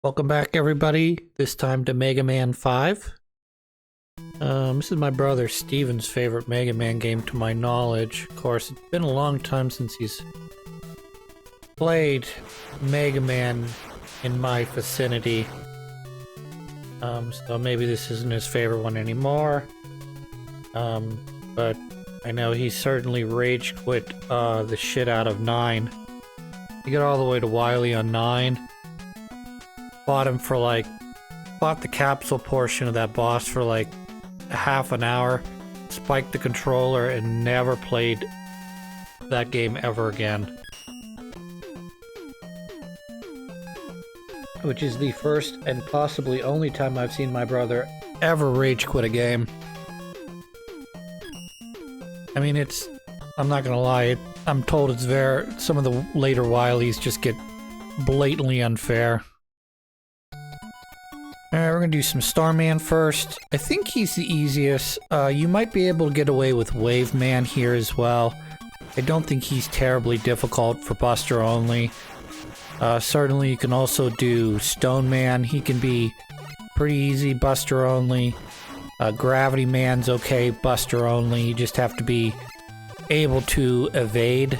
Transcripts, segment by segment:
Welcome back, everybody. This time to Mega Man 5. This is my brother Steven's favorite Mega Man game, to my knowledge. Of course, it's been a long time since he's played Mega Man in my vicinity. So maybe this isn't his favorite one anymore. But I know he certainly rage quit the shit out of 9. He got all the way to Wily on 9. Fought the capsule portion of that boss for like a half an hour, spiked the controller, and never played that game ever again. Which is the first and possibly only time I've seen my brother ever rage quit a game. I mean, I'm not gonna lie, I'm told some of the later Wileys just get blatantly unfair. Alright, we're gonna do some Starman first. I think he's the easiest. You might be able to get away with Wave Man here as well. I don't think he's terribly difficult for Buster only. Certainly you can also do Stone Man. He can be pretty easy, Buster only. Gravity Man's okay, Buster only. You just have to be able to evade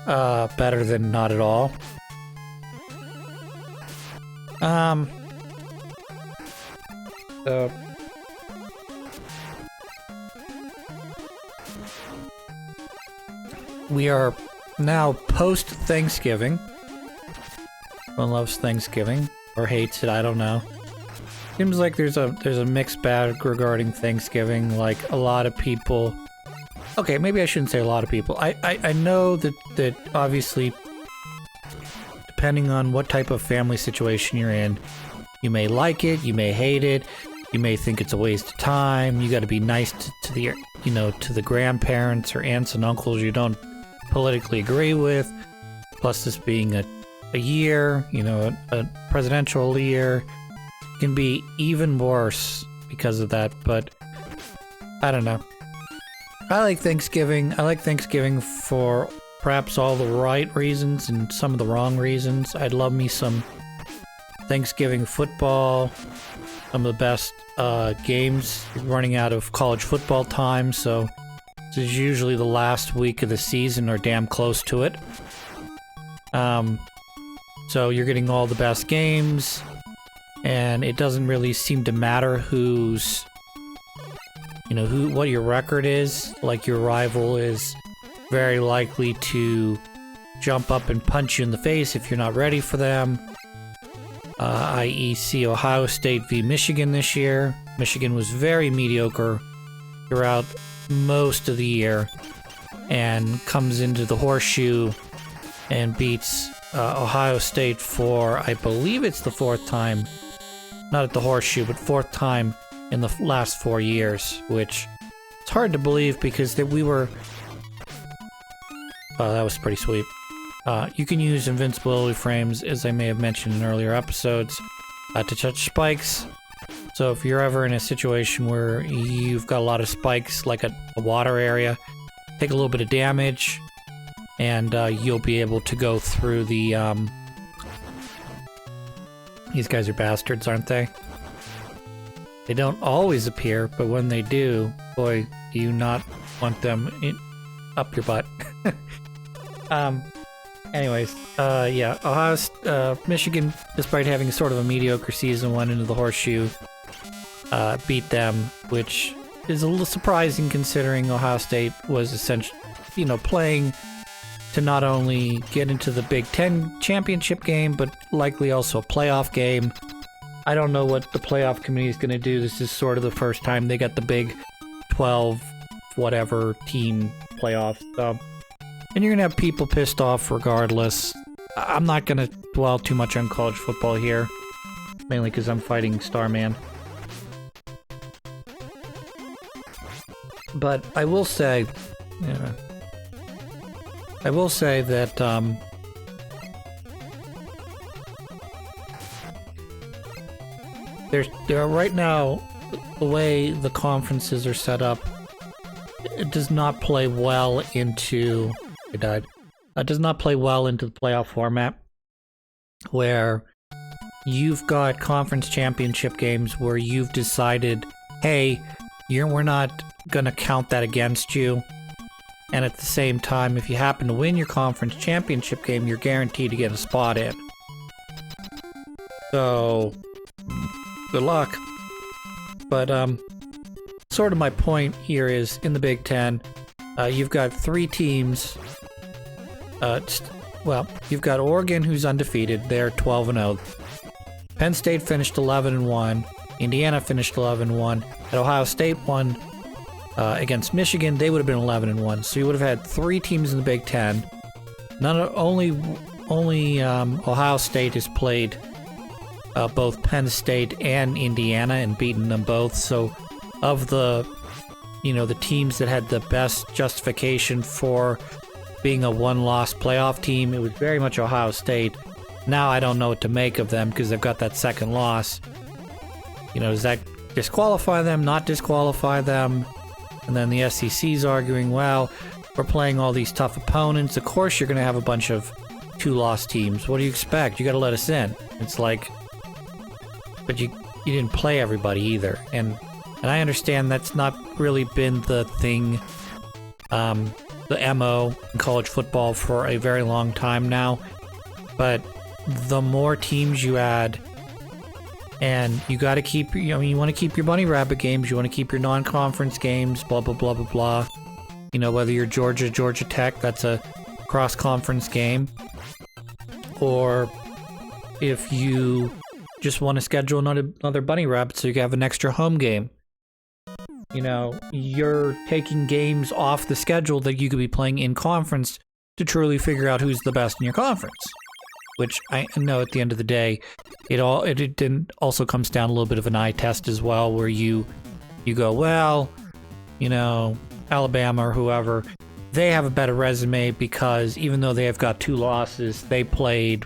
better than not at all. We are now post-Thanksgiving. Everyone loves Thanksgiving, or hates it, I don't know. Seems like there's a mixed bag regarding Thanksgiving. Like, a lot of people... Okay, maybe I shouldn't say a lot of people. I know that obviously, depending on what type of family situation you're in, you may like it, you may hate it, you may think it's a waste of time. You got to be nice to the, to the grandparents or aunts and uncles you don't politically agree with. Plus, this being a year, a presidential year, can be even worse because of that. But I don't know. I like Thanksgiving. I like Thanksgiving for perhaps all the right reasons and some of the wrong reasons. I'd love me some Thanksgiving football. Some of the best games running out of college football time, so this is usually the last week of the season or damn close to it. So you're getting all the best games, and it doesn't really seem to matter what your record is. Like, your rival is very likely to jump up and punch you in the face if you're not ready for them. I.e. see Ohio State v. Michigan this year. Michigan was very mediocre throughout most of the year and comes into the horseshoe and beats Ohio State for, I believe it's the 4th time, not at the horseshoe, but 4th time in the last 4 years, which it's hard to believe because we were... Oh, that was pretty sweet. You can use invincibility frames, as I may have mentioned in earlier episodes, to touch spikes. So if you're ever in a situation where you've got a lot of spikes, like a water area, take a little bit of damage, and you'll be able to go through the... These guys are bastards, aren't they? They don't always appear, but when they do, boy, do you not want them up your butt. Anyways, yeah, Michigan, despite having sort of a mediocre season, went into the horseshoe, beat them, which is a little surprising considering Ohio State was essentially, playing to not only get into the Big Ten championship game, but likely also a playoff game. I don't know what the playoff committee is going to do. This is sort of the first time they got the Big 12 whatever team playoffs, so... And you're going to have people pissed off regardless. I'm not going to dwell too much on college football here. Mainly because I'm fighting Starman. But I will say... Yeah, I will say that... there are right now, the way the conferences are set up, it does not play well into... I died. Does not play well into the playoff format, where you've got conference championship games where you've decided, hey, we're not going to count that against you. And at the same time, if you happen to win your conference championship game, you're guaranteed to get a spot in. So, good luck. But, sort of my point here is, in the Big Ten, you've got 3 teams. You've got Oregon, who's undefeated. They're 12-0. Penn State finished 11-1. Indiana finished 11-1. Had Ohio State won against Michigan, they would have been 11-1. So you would have had 3 teams in the Big Ten. Only Ohio State has played both Penn State and Indiana and beaten them both. So of the teams that had the best justification for being a one-loss playoff team, it was very much Ohio State. Now I don't know what to make of them because they've got that second loss. Does that disqualify them, not disqualify them? And then the SEC's arguing, well, we're playing all these tough opponents. Of course you're going to have a bunch of 2-loss teams. What do you expect? You got to let us in. It's like, but you didn't play everybody either. And I understand that's not really been the thing, the MO in college football for a very long time now. But the more teams you add, and you got to keep, you want to keep your bunny rabbit games, you want to keep your non-conference games, blah, blah, blah, blah, blah. Whether you're Georgia Tech, that's a cross-conference game. Or if you just want to schedule another bunny rabbit so you can have an extra home game. You're taking games off the schedule that you could be playing in conference to truly figure out who's the best in your conference. Which I know at the end of the day, it also comes down a little bit of an eye test as well, where you go, well, Alabama or whoever, they have a better resume because even though they have got 2 losses, they played,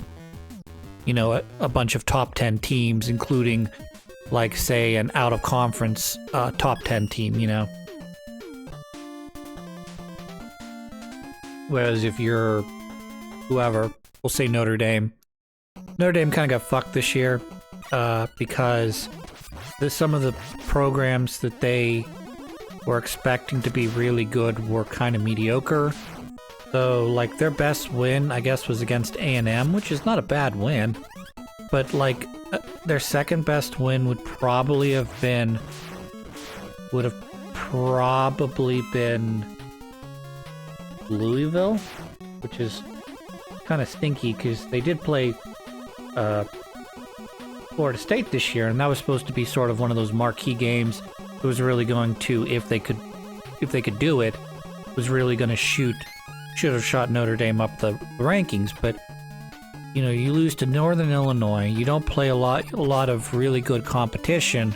a bunch of top 10 teams, including, like, say, an out-of-conference top 10 team, Whereas if you're whoever, we'll say Notre Dame. Notre Dame kind of got fucked this year because some of the programs that they were expecting to be really good were kind of mediocre. So, like, their best win, I guess, was against A&M, which is not a bad win. But, like, their second best win would probably have been Louisville, which is kind of stinky because they did play Florida State this year, and that was supposed to be sort of one of those marquee games. It was really going to, if they could do it, was really going to should have shot Notre Dame up the rankings. But you lose to Northern Illinois. You don't play a lot of really good competition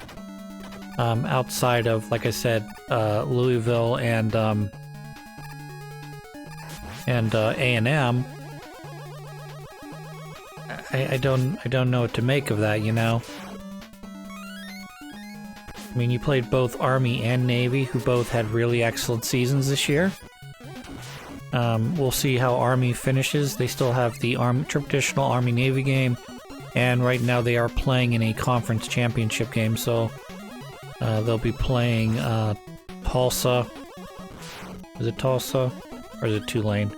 outside of, like I said, Louisville and A&M. I don't know what to make of that, I mean, you played both Army and Navy, who both had really excellent seasons this year. We'll see how Army finishes. They still have the traditional Army-Navy game, and right now they are playing in a conference championship game, so they'll be playing Tulsa. Is it Tulsa? Or is it Tulane?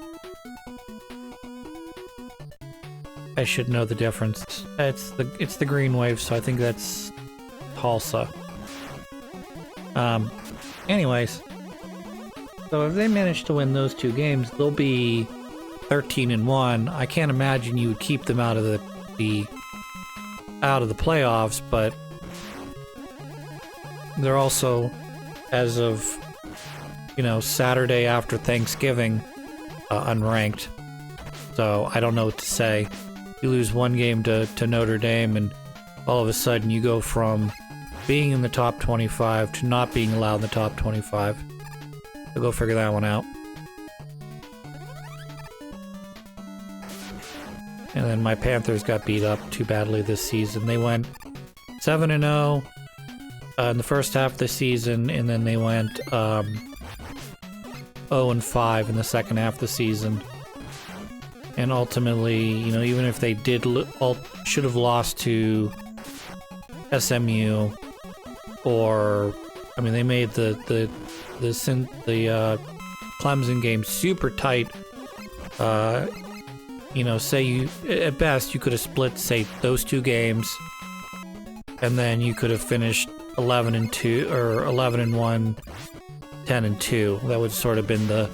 I should know the difference. It's the Green Wave, so I think that's Tulsa. Anyways, so if they manage to win those 2 games, they'll be 13-1. I can't imagine you would keep them out of the playoffs, but they're also, as of Saturday after Thanksgiving, unranked. So I don't know what to say. You lose one game to Notre Dame, and all of a sudden you go from being in the top 25 to not being allowed in the top 25. So go figure that one out. And then my Panthers got beat up too badly this season. They went 7-0 in the first half of the season, and then they went 0-5 in the second half of the season. And ultimately, you know, even if they did should have lost to SMU, or I mean, they made the Clemson game super tight. You know, say you at best you could have split, say, those two games, and then you could have finished 11-2 or 11-1, 10-2. That would sort of been the,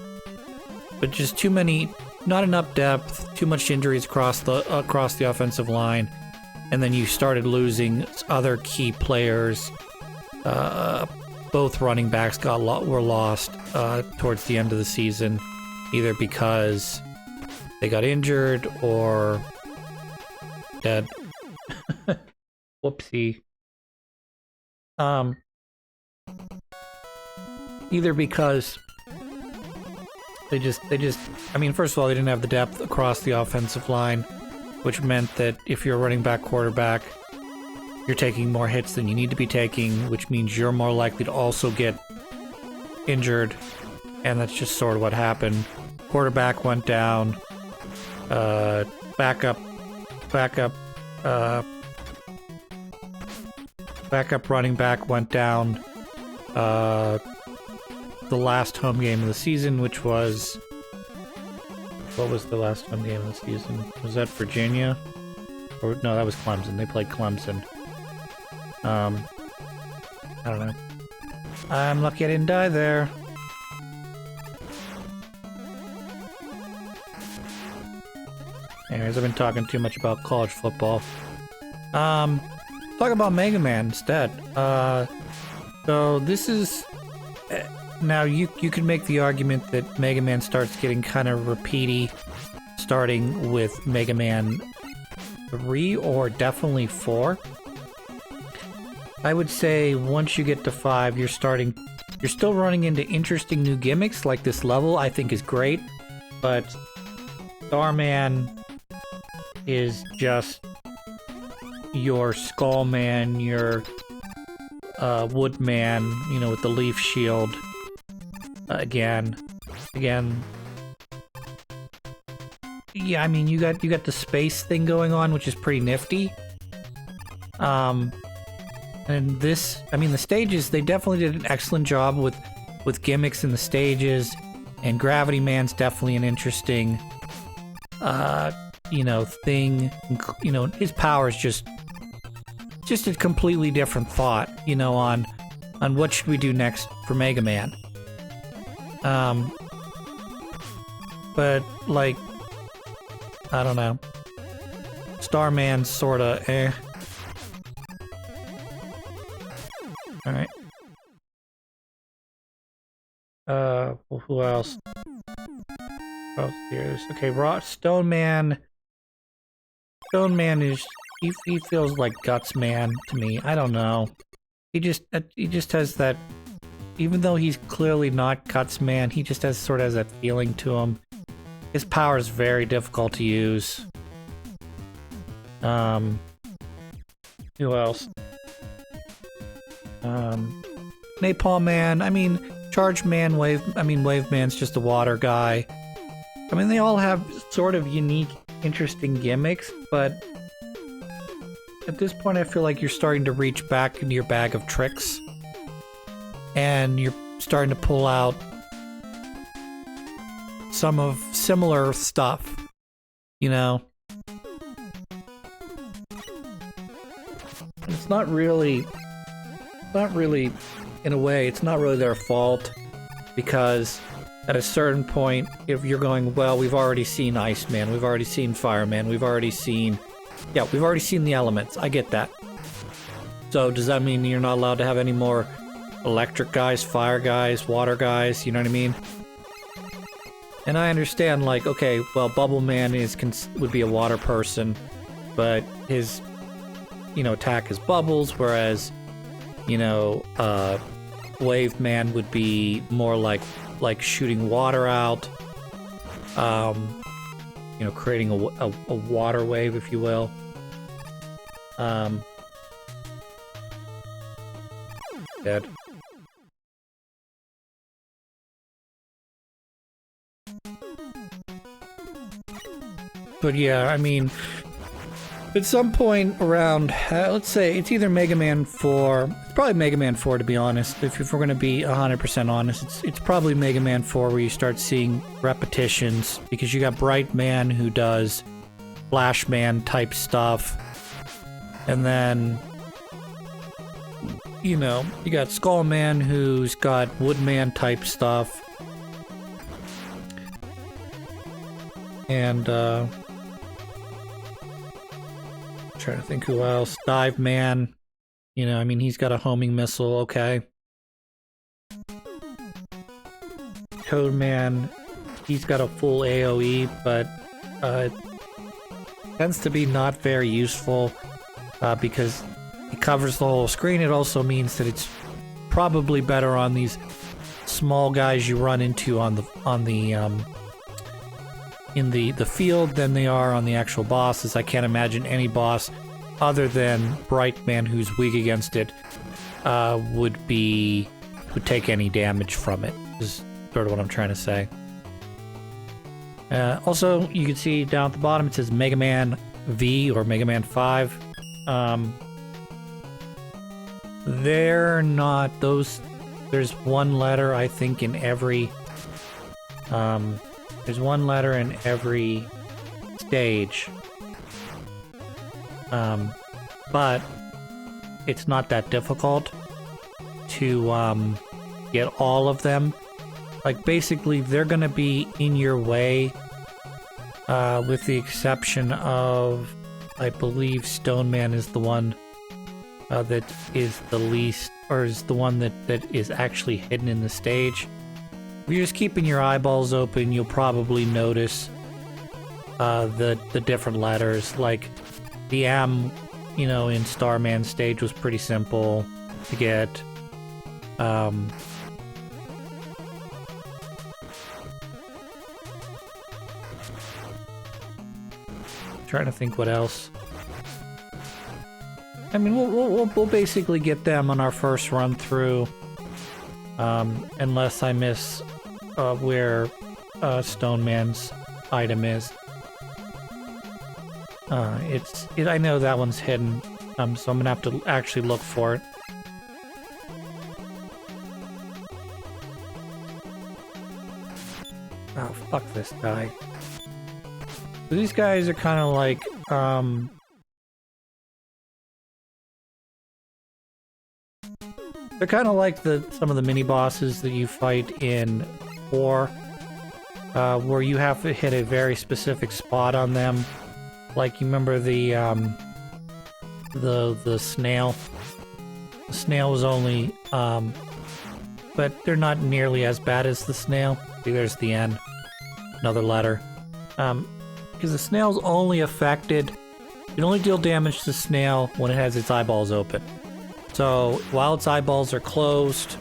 but just too many, not enough depth, too much injuries across the offensive line, and then you started losing other key players. Both running backs were lost towards the end of the season, either because they got injured or dead. Whoopsie. Either because they just, I mean, first of all, they didn't have the depth across the offensive line, which meant that if you're a running back quarterback, you're taking more hits than you need to be taking, which means you're more likely to also get injured, and that's just sort of what happened. Quarterback went down, backup running back went down, the last home game of the season, which was, what was the last home game of the season? Was that Virginia? Or no, that was Clemson. They played Clemson. I don't know. I'm lucky I didn't die there. Anyways, I've been talking too much about college football. Talk about Mega Man instead. So this is... Now, you could make the argument that Mega Man starts getting kind of repeaty, starting with Mega Man 3 or definitely 4. I would say once you get to 5, you're still running into interesting new gimmicks, like this level I think is great, but Starman is just your Skull Man, your Woodman, you know, with the leaf shield. Again. Yeah, I mean, you got the space thing going on, which is pretty nifty. And this, I mean, the stages, they definitely did an excellent job with gimmicks in the stages, and Gravity Man's definitely an interesting, you know, thing. You know, his power is just a completely different thought, you know, on what should we do next for Mega Man. But, like, I don't know. Starman's sorta eh. Alright. Well, who else? Who else here? Okay, Stone Man. Stone Man is... He feels like Guts Man to me. I don't know. He just has that... Even though he's clearly not Guts Man, he just sort of has that feeling to him. His power is very difficult to use. Who else? Napalm Man, I mean, Charge Man, Wave Man's just a water guy. I mean, they all have sort of unique, interesting gimmicks, but at this point I feel like you're starting to reach back into your bag of tricks. And you're starting to pull out some of similar stuff, you know? It's not really, in a way, it's not really their fault, because at a certain point, if you're going, well, we've already seen Iceman, we've already seen Fireman, we've already seen the elements, I get that. So does that mean you're not allowed to have any more electric guys, fire guys, water guys, you know what I mean? And I understand, like, okay, well, Bubble Man would be a water person, but his, you know, attack is bubbles, whereas, you know, Wave Man would be more like shooting water out, you know, creating a water wave, if you will. Dead. But yeah, I mean, at some point around, let's say it's either Mega Man 4, it's probably Mega Man 4 to be honest, if we're going to be 100% honest, it's probably Mega Man 4 where you start seeing repetitions, because you got Bright Man who does Flash Man type stuff, and then, you know, you got Skull Man who's got Woodman type stuff, and trying to think who else. Dive Man, you know, I mean, he's got a homing missile, okay. Toad Man, he's got a full AoE, but it tends to be not very useful because it covers the whole screen. It also means that it's probably better on these small guys you run into in the field than they are on the actual bosses. I can't imagine any boss other than Bright Man who's weak against it would take any damage from it, is sort of what I'm trying to say. Also, you can see down at the bottom it says Mega Man V or Mega Man 5. They're not those. There's one letter, I think, in every there's one letter in every stage. But it's not that difficult to get all of them. Like, basically, they're gonna be in your way, with the exception of, I believe, Stone Man is the one that is the least, or is the one that is actually hidden in the stage. If you're just keeping your eyeballs open, you'll probably notice the different letters. Like the M, you know, in Starman stage was pretty simple to get. Trying to think what else. I mean, we'll basically get them on our first run through, unless I miss where Stone Man's item is. I know that one's hidden, so I'm gonna have to actually look for it. Oh, fuck this guy. So these guys are kind of like, they're kind of like some of the mini-bosses that you fight in 4, where you have to hit a very specific spot on them. Like, you remember the snail? The snail was only, but they're not nearly as bad as the snail. See, there's the N. Another letter. Because the snail's only affected, you can only deal damage to the snail when it has its eyeballs open. So, while its eyeballs are closed,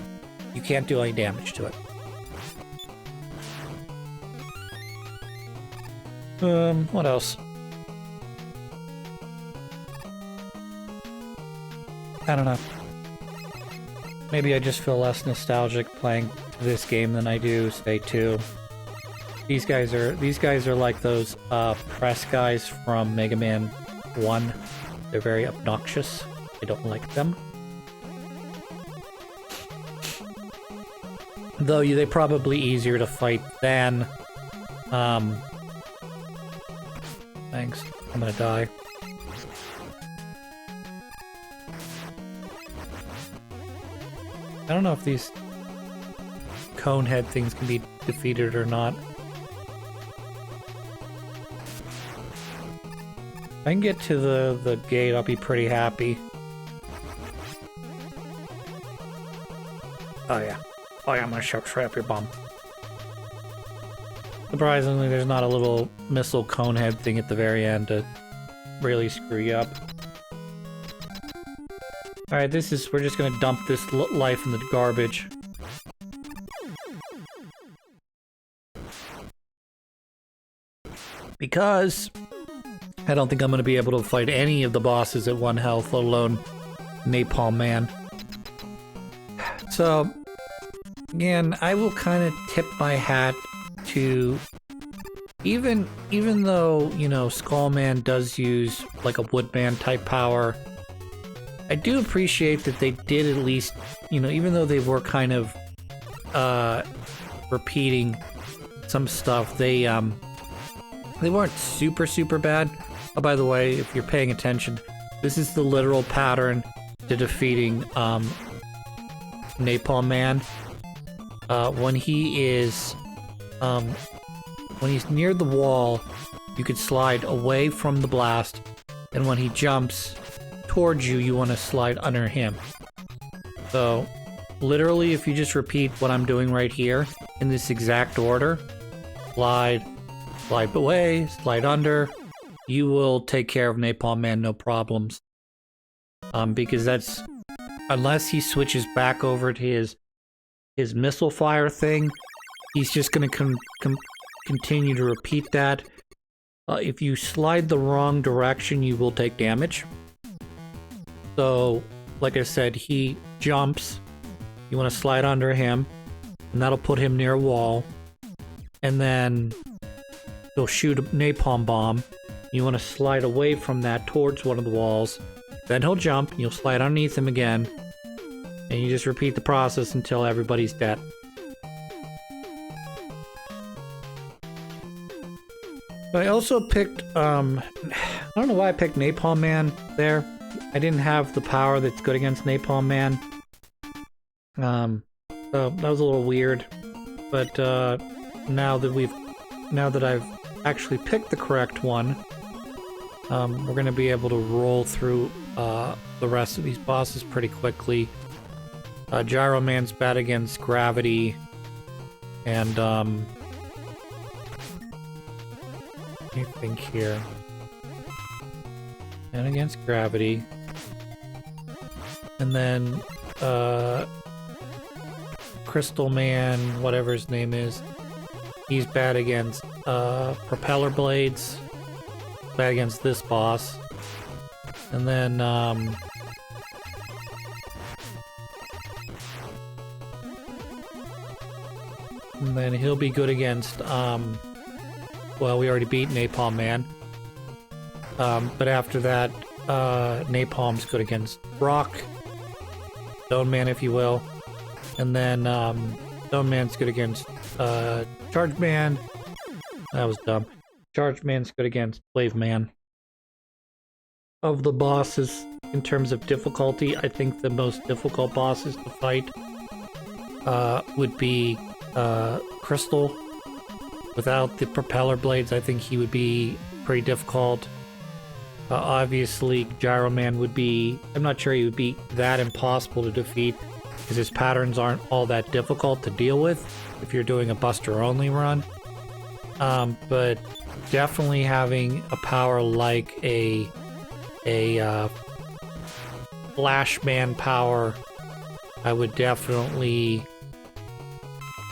you can't do any damage to it. What else? I don't know. Maybe I just feel less nostalgic playing this game than I do, say, 2. These guys are like those press guys from Mega Man 1. They're very obnoxious. I don't like them. Though they're probably easier to fight than thanks. I'm gonna die. I don't know if these cone head things can be defeated or not. If I can get to the gate, I'll be pretty happy. Oh yeah. Oh yeah, I'm gonna shove straight up your bum. Surprisingly, there's not a little missile cone head thing at the very end to really screw you up. Alright, we're just gonna dump this life in the garbage. Because I don't think I'm gonna be able to fight any of the bosses at 1 health, let alone Napalm Man. So, again, I will kind of tip my hat to even though, you know, Skullman does use like a Woodman type power, I do appreciate that they did at least, you know, even though they were kind of repeating some stuff, they weren't super bad. Oh, by the way, if you're paying attention, this is the literal pattern to defeating Napalm Man. When he's near the wall, you could slide away from the blast, and when he jumps towards you, you want to slide under him. So, literally, if you just repeat what I'm doing right here in this exact order, slide away, slide under, you will take care of Napalm Man, no problems. Because that's, unless he switches back over to his missile fire thing, he's just going to continue to repeat that. If you slide the wrong direction, you will take damage. So, like I said, he jumps. You want to slide under him, and that'll put him near a wall. And then he'll shoot a napalm bomb. You want to slide away from that towards one of the walls. Then he'll jump, and you'll slide underneath him again. And you just repeat the process until everybody's dead. I also picked, I don't know why I picked Napalm Man there. I didn't have the power that's good against Napalm Man. So that was a little weird. But now that I've actually picked the correct one, we're gonna be able to roll through the rest of these bosses pretty quickly. Gyro Man's bad against gravity, and let me think here. And against gravity. And then Crystal Man, whatever his name is, he's bad against propeller blades. Bad against this boss. And then he'll be good against well, we already beat Napalm Man. But after that, Napalm's good against rock. Stone Man, if you will. And then Stone Man's good against Charge Man. That was dumb. Charge Man's good against Wave Man. Of the bosses, in terms of difficulty, I think the most difficult bosses to fight would be Crystal. Without the propeller blades, I think he would be pretty difficult. Obviously, Gyro Man would be... I'm not sure he would be that impossible to defeat, because his patterns aren't all that difficult to deal with if you're doing a Buster-only run. But definitely having a power like a Flash Man power, I would definitely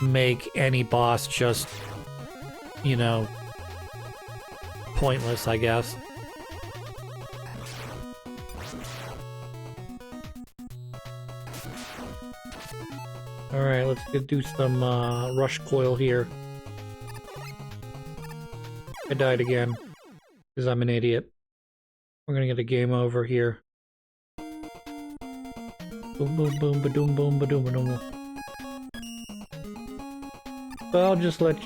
make any boss just, you know, pointless, I guess. Alright, let's do some rush coil here. I died again, because I'm an idiot. We're gonna get a game over here. Boom, boom, boom, ba-doom, boom, ba-doom, ba-doom. So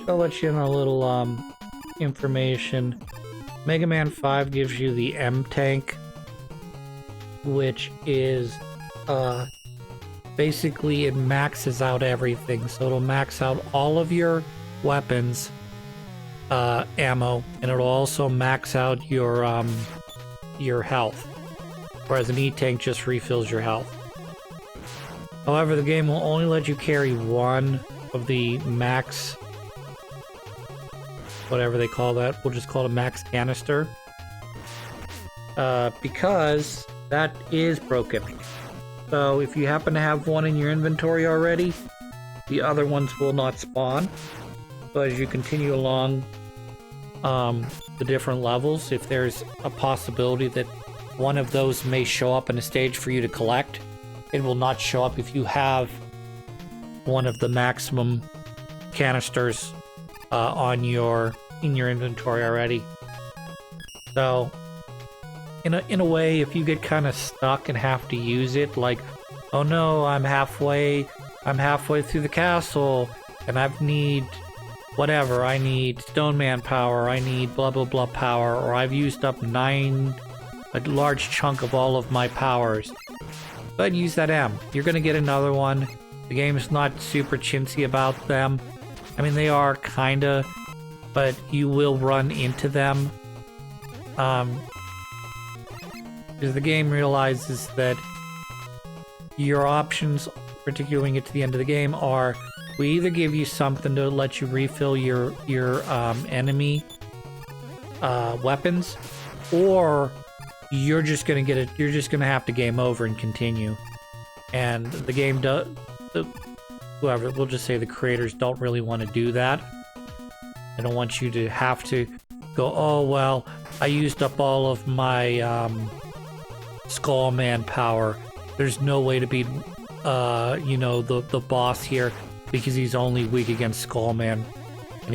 I'll let you in a little information. Mega Man 5 gives you the M tank, which is basically it maxes out everything. So it'll max out all of your weapons, ammo, and it'll also max out your health. Whereas an E tank just refills your health. However, the game will only let you carry one of the max, whatever they call that, we'll just call it a max canister, because that is broken. So if you happen to have one in your inventory already, the other ones will not spawn. So as you continue along the different levels, if there's a possibility that one of those may show up in a stage for you to collect, it will not show up if you have one of the maximum canisters on your in your inventory already. So, in a way, if you get kind of stuck and have to use it, like, oh no, I'm halfway through the castle, and I need whatever, I need stone man power, I need blah blah blah power, or I've used up a large chunk of all of my powers. Go ahead and use that M. You're gonna get another one. The game is not super chintzy about them. I mean, they are kinda, but you will run into them. Because the game realizes that your options, particularly when you get to the end of the game, are we either give you something to let you refill your enemy weapons, or you're just gonna get it. You're just gonna have to game over and continue. And the game whoever, we'll just say the creators don't really want to do that. They don't want you to have to go, oh well, I used up all of my Skullman power. There's no way to beat the boss here because he's only weak against Skullman, and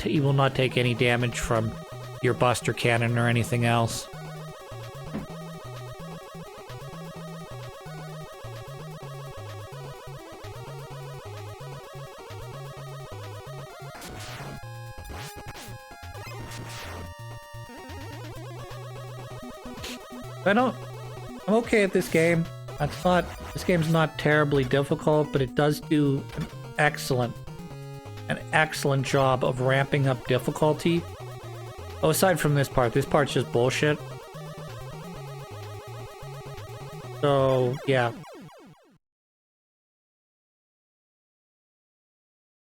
he will not take any damage from your Buster Cannon or anything else. I'm okay at this game. This game's not terribly difficult, but it does do an excellent job of ramping up difficulty. Oh, aside from this part's just bullshit. So, yeah,